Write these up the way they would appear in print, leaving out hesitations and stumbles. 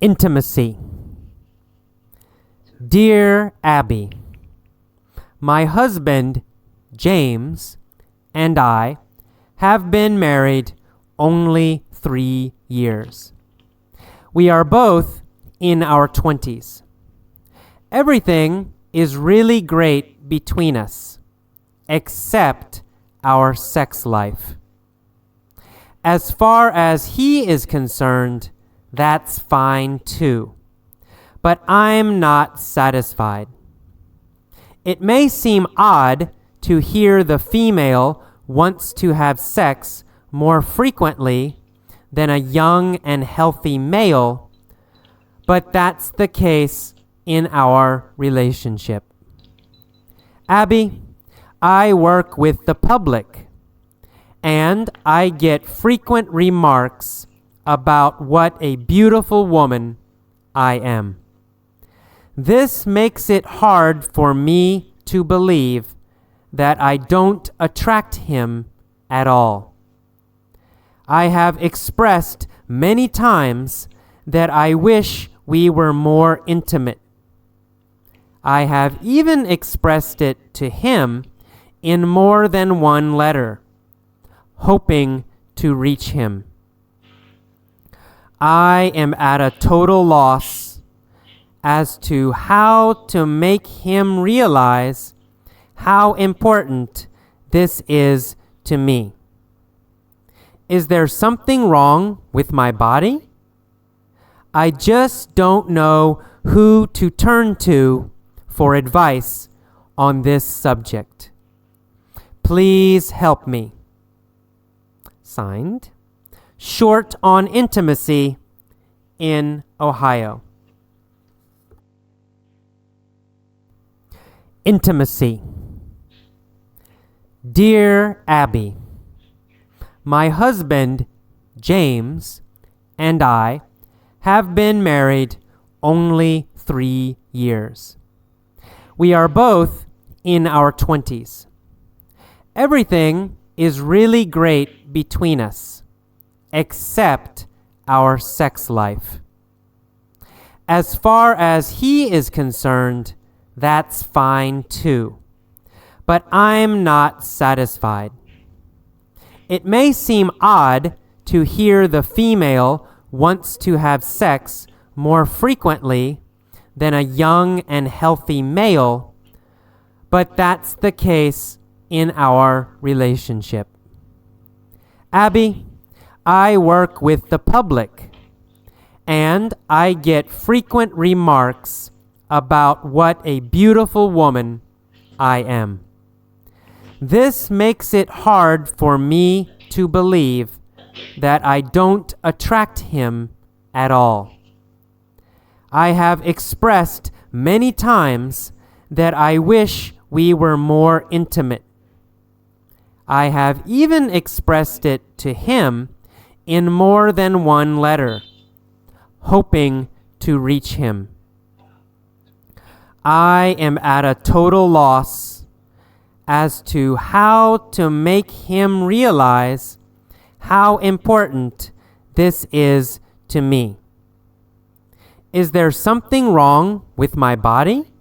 Intimacy. Dear Abby, my husband, James, and I have been married only 3 years. We are both in our 20s. Everything is really great between us, except our sex life. As far as he is concerned, that's fine too. But I'm not satisfied. It may seem odd to hear the female wants to have sex more frequently than a young and healthy male, but that's the case in our relationship. Abby, I work with the public, and I get frequent remarks about what a beautiful woman I am. This makes it hard for me to believe that I don't attract him at all. I have expressed many times that I wish we were more intimate. I have even expressed it to him in more than one letter, hoping to reach him. I am at a total loss as to how to make him realize how important this is to me. Is there something wrong with my body? I just don't know who to turn to for advice on this subject. Please help me. Signed, Short on Intimacy in Ohio. Intimacy. Dear Abby, my husband, James, and I have been married only 3 years. We are both in our 20s. Everything is really great between us, except our sex life. As far as he is concerned, that's fine too. But I'm not satisfied. It may seem odd to hear the female wants to have sex more frequently than a young and healthy male, but that's the case in our relationship. Abby, I work with the public, and I get frequent remarks about what a beautiful woman I am. This makes it hard for me to believe that I don't attract him at all. I have expressed many times that I wish we were more intimate. I have even expressed it to him in more than one letter, hoping to reach him. I am at a total loss as to how to make him realize how important this is to me. Is there something wrong with my body?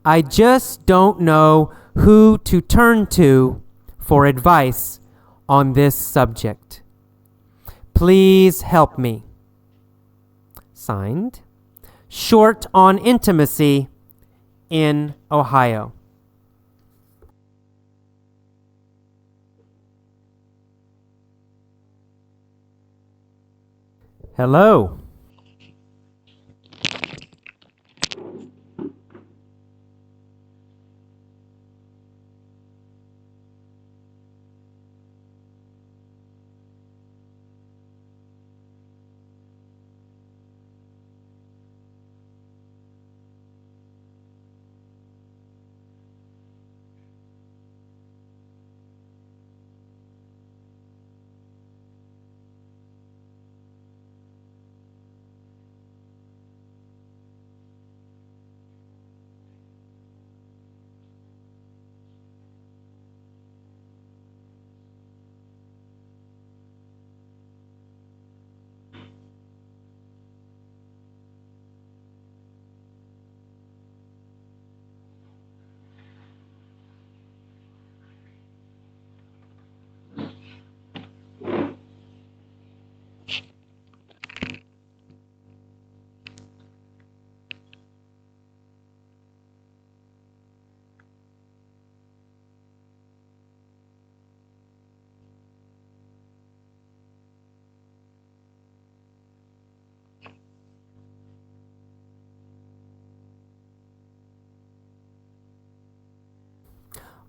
I just don't know who to turn to for advice on this subject. Please help me. Signed, Short on Intimacy in Ohio. Hello.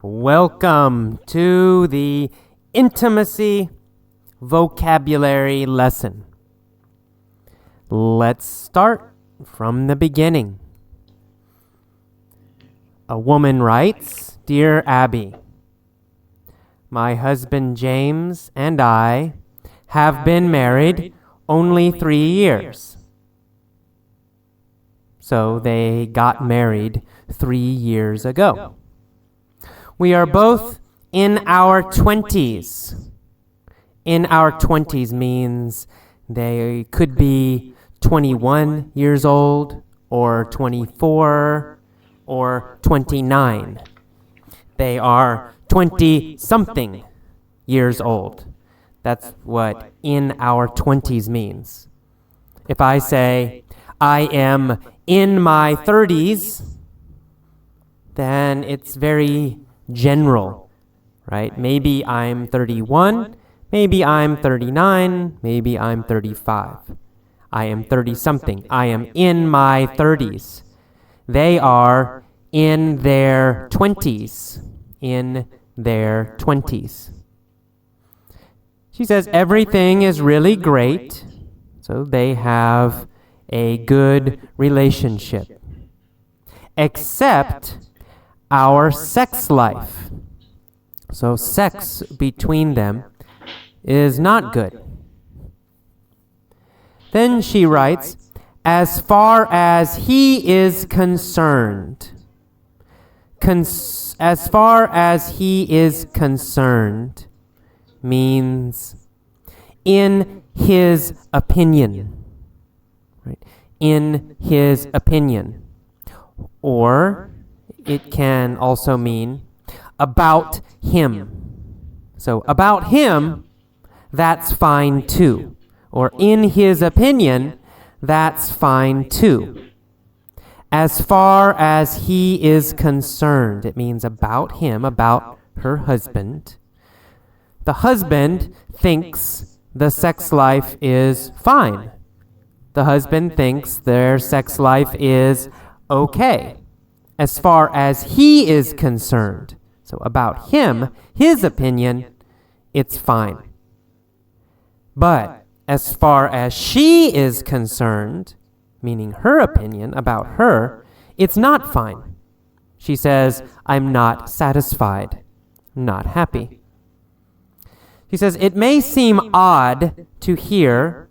Welcome to the intimacy vocabulary lesson. Let's start from the beginning. A woman writes, "Dear Abby, my husband James and I have been married only 3 years." So they got married 3 years ago. We are both in our 20s. In our 20s means they could be 21 years old or 24 or 29. They are 20-something years old. That's what in our 20s means. If I say, I am in my 30s, then it's very general, right? Maybe I'm 31, maybe I'm 39, maybe I'm 35. I am 30-something. I am in my 30s. They are in their 20s. In their 20s. She says everything is really great, so they have a good relationship, except our sex life. So sex between them is not good. Then she writes, as far as he is concerned. As far as he is concerned means in his opinion. Right? In his opinion. Or it can also mean about him. So about him, that's fine too. Or in his opinion, that's fine too. As far as he is concerned, it means about him, about her husband. The husband thinks the sex life is fine. The husband thinks their sex life is okay. As far as he is concerned, so about him, his opinion, it's fine. But as far as she is concerned, meaning her opinion about her, it's not fine. She says, I'm not satisfied, not happy. She says, it may seem odd to hear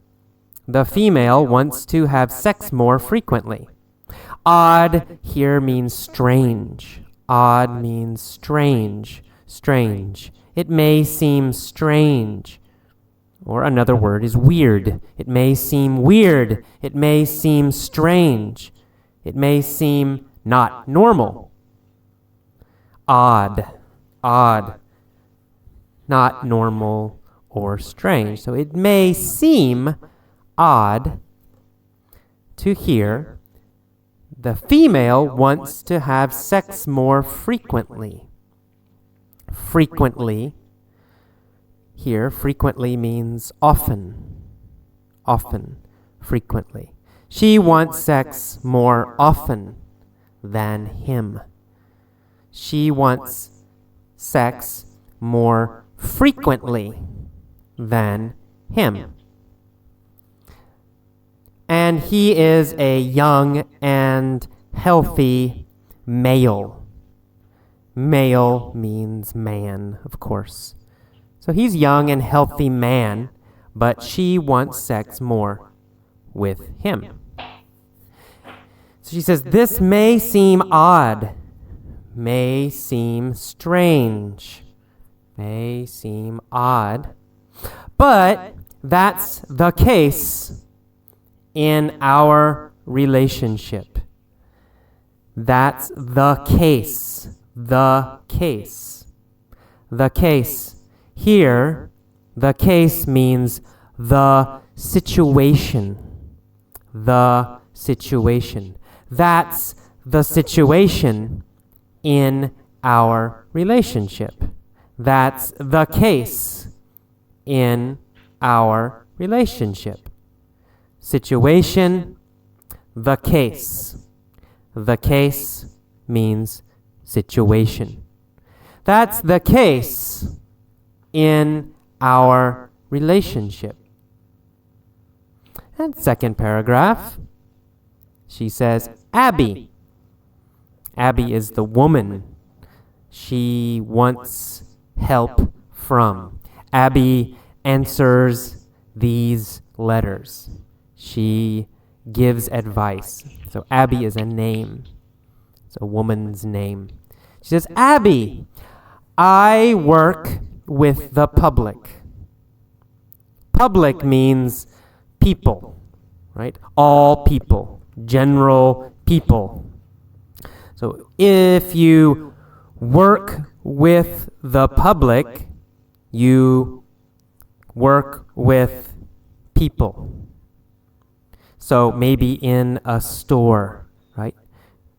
the female wants to have sex more frequently. Odd here means strange. Odd means strange, strange. It may seem strange. Or another word is weird. It may seem weird. It may seem strange. It may seem not normal. Odd, odd. Not normal or strange. So it may seem odd to hear the female wants to have sex more frequently. Frequently. Here, frequently means often. Often. Frequently. She wants sex more often than him. She wants sex more frequently than him. And he is a young and healthy male. Male means man, of course. So he's young and healthy man, but she wants sex more with him. So she says, this may seem odd, may seem strange, may seem odd, but that's the case in our relationship. That's the case. The case. The case. Here, the case means the situation. The situation. That's the situation in our relationship. That's the case in our relationship. Situation, the case. The case means situation. That's the case in our relationship. And second paragraph, she says, Abby. Abby is the woman she wants help from. Abby answers these letters. She gives advice. So Abby is a name. It's a woman's name. She says, Abby, I work with the public. Public means people, right? All people, general people. So if you work with the public, you work with people. So maybe in a store, right?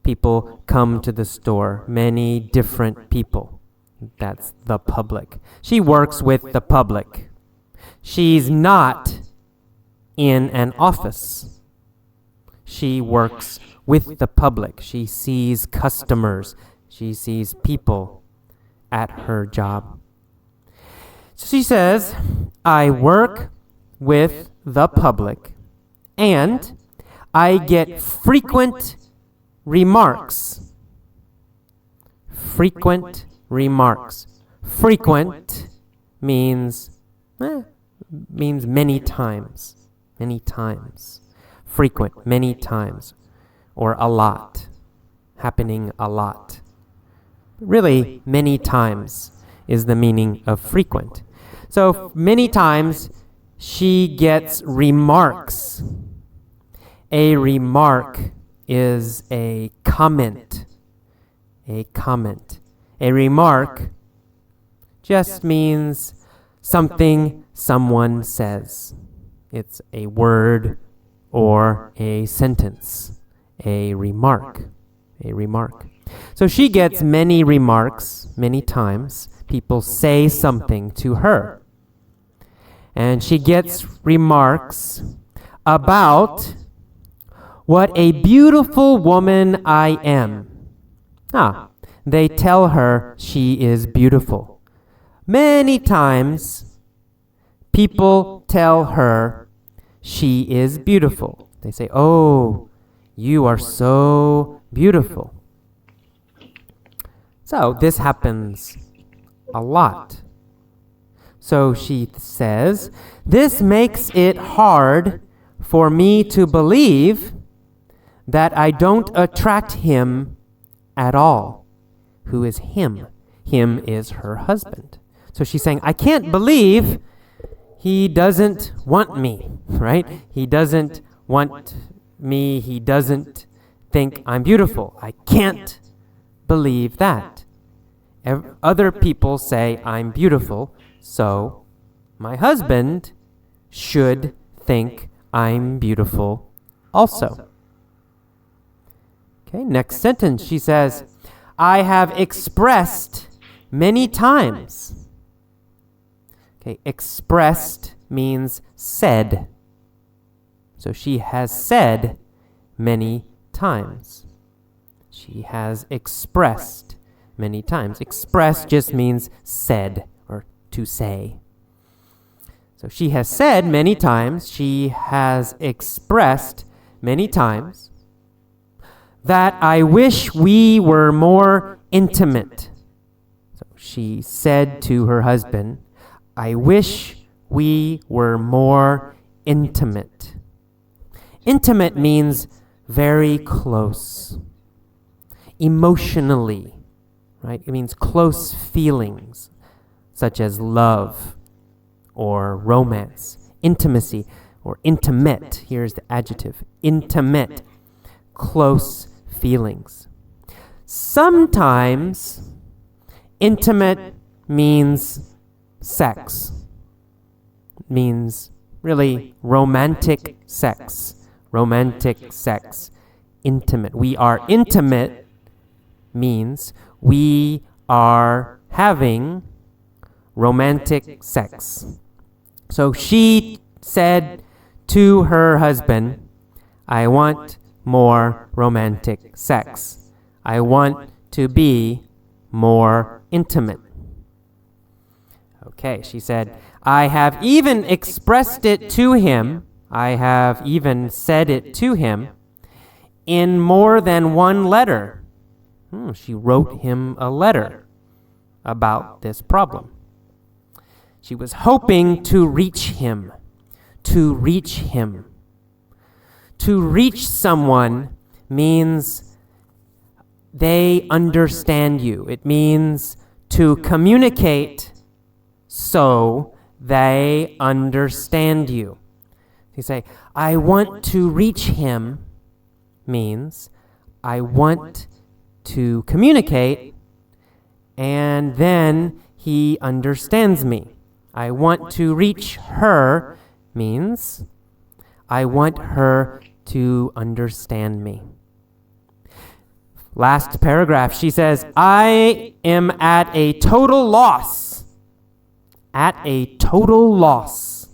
People come to the store, many different people. That's the public. She works with the public. She's not in an office. She works with the public. She sees customers. She sees people at her job. So she says, I work with the public and I get frequent remarks. Frequent remarks. Frequent means many times. Many times. Frequent, many times. Or a lot. Happening a lot. Really, many times is the meaning of frequent. So many times she gets remarks. A remark is a comment. A comment. A remark just means something someone says. It's a word or a sentence. A remark. A remark. So she gets many remarks, many times. People say something to her. And she gets remarks about what a beautiful woman I am. They tell her she is beautiful. Many times, people tell her she is beautiful. They say, oh, you are so beautiful. So this happens a lot. So she says, this makes it hard for me to believe that I don't attract him at all. Who is him? Him is her husband. So she's saying, I can't believe he doesn't want me, right? He doesn't want me. He doesn't think I'm beautiful. I can't believe that. Other people say I'm beautiful, so my husband should think I'm beautiful also. Okay, next sentence, she says, I have expressed many times. Okay, expressed means said. So she has said many times. She has expressed many times. Express just means said or to say. So she has said many times, she has expressed many times that I wish we were more intimate. So she said to her husband, I wish we were more intimate. Intimate means very close. Emotionally, right? It means close feelings, such as love or romance, intimacy or intimate. Here's the adjective, intimate, close feelings. Sometimes intimate means sex, means really romantic sex, intimate. We are intimate means we are having romantic sex. So she said to her husband, I want more romantic sex. I want to be more intimate. Okay, she said, I have even expressed it to him. I have even said it to him in more than one letter. She wrote him a letter about this problem. She was hoping to reach him. To reach him. To reach someone means they understand you. It means to communicate so they understand you. You say, I want to reach him means I want to communicate and then he understands me. I want to reach her means I want her to understand me. Last paragraph, she says, I am at a total loss. At a total loss.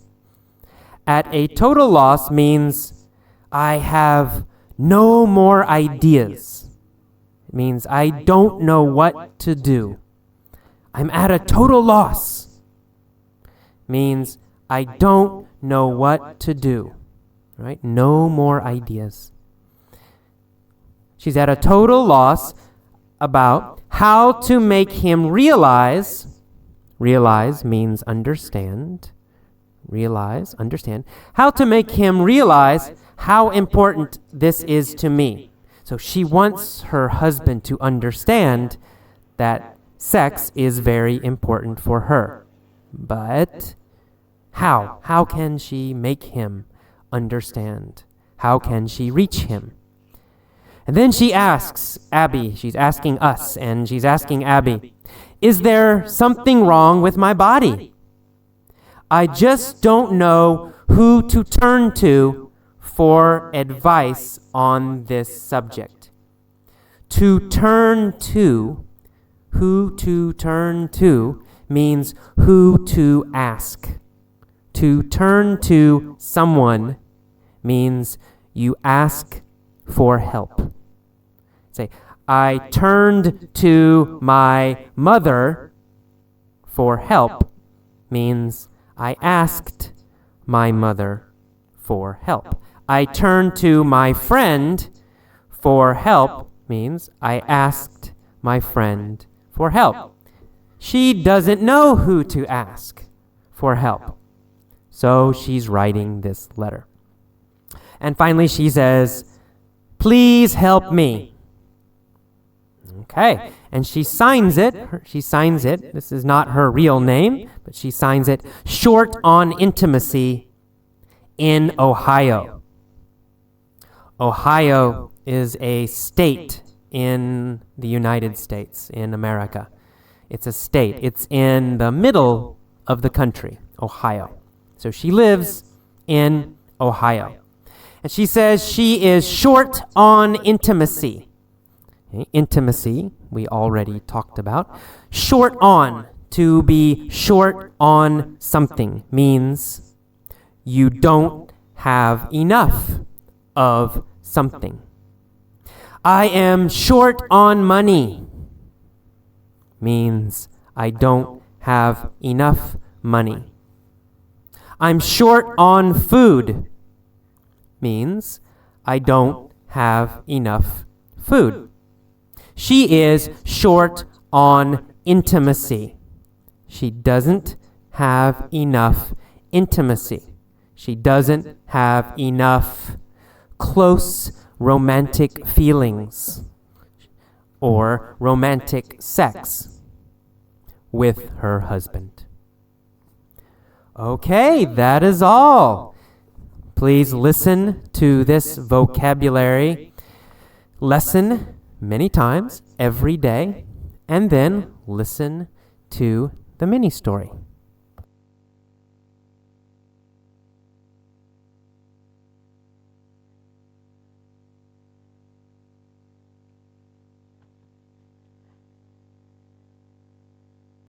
At a total loss means I have no more ideas. It means I don't know what to do. I'm at a total loss. Means I don't know what to do. Right? No more ideas. She's at a total loss about how to make him realize. Realize means understand. Realize, understand. How to make him realize how important this is to me. So she wants her husband to understand that sex is very important for her. But how? How can she make him understand? How can she reach him? And then she asks Abby, she's asking us, and she's asking Abby, is there something wrong with my body? I just don't know who to turn to for advice on this subject. To turn to, who to turn to, means who to ask. To turn to someone means you ask for help. Say, I turned to my mother for help means I asked my mother for help. I turned to my friend for help means I asked my friend for help. She doesn't know who to ask for help. So she's writing this letter. And finally she says, please help me. Okay, and she signs it. She signs it. This is not her real name, but she signs it Short on Intimacy in Ohio. Ohio is a state in the United States, in America. It's a state. It's in the middle of the country, Ohio. So she lives in Ohio. And she says she is short on intimacy. Okay, intimacy, we already talked about. Short on, to be short on something, means you don't have enough of something. I am short on money, means I don't have enough money. I'm short on food, means I don't have enough food. She is short on intimacy. She doesn't have enough intimacy. She doesn't have enough close romantic feelings or romantic sex with her husband. Okay, that is all. Please listen to this vocabulary lesson many times every day, and then listen to the mini story.